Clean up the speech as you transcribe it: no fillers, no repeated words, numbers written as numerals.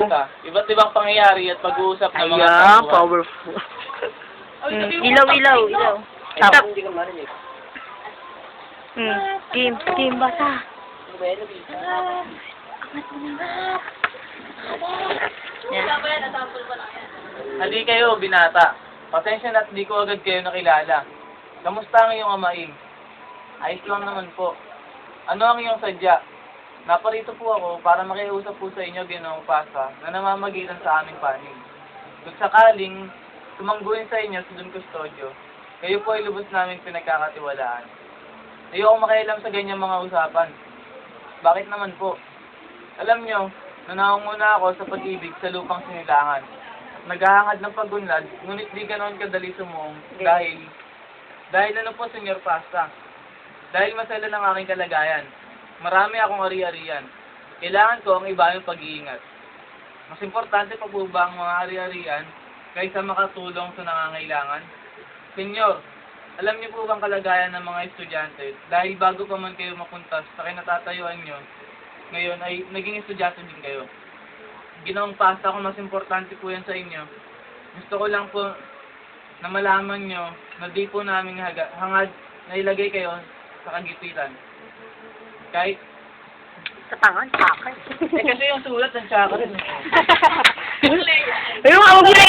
Iba't ibang pangyayari at pag-uusap ng mga Ayan, tauhan. powerful. Ilaw. Stop. Game, basa. Yan. Hindi kayo, binata. Pasensya na at di ko agad kayo nakilala. Kamusta ang iyong amain? Ayos lang naman po. Ano ang iyong sadya? Naparito po ako para makiusap po sa inyo, Ginoong Pasa, na namamagitan sa aming panig. Kung sakaling tumangguin sa inyo sa Don Custodio, kayo po ay lubos namin pinagkakatiwalaan. Ayoko makialam sa ganyang mga usapan. Bakit naman po? Alam nyo, nanangunguna ako sa pag-ibig sa lupang sinilangan. Naghahangad ng pagunlad, ngunit di ganoon kadali sumuong dahil ano po, Senyor Pasta? Dahil masala ng aking kalagayan. Marami akong ari-arian. Kailangan ko ang iba yung pag-iingat. Mas importante pa po ba ang mga ari-arian kaysa makatulong sa nangangailangan? Senyor, alam niyo po bang kalagayan ng mga estudyante dahil bago pa man kayo mapunta sa kinatatayuan niyo, ngayon ay naging estudyante din kayo. Ginoong Pasta, kung mas importante po yan sa inyo, gusto ko lang po na malaman niyo na di po namin hangad na ilagay kayo sa kagipitan. Kahit, Sa tangan, sakay. kasi yung sulat ng tsaka rin. Ayun, huwag mo na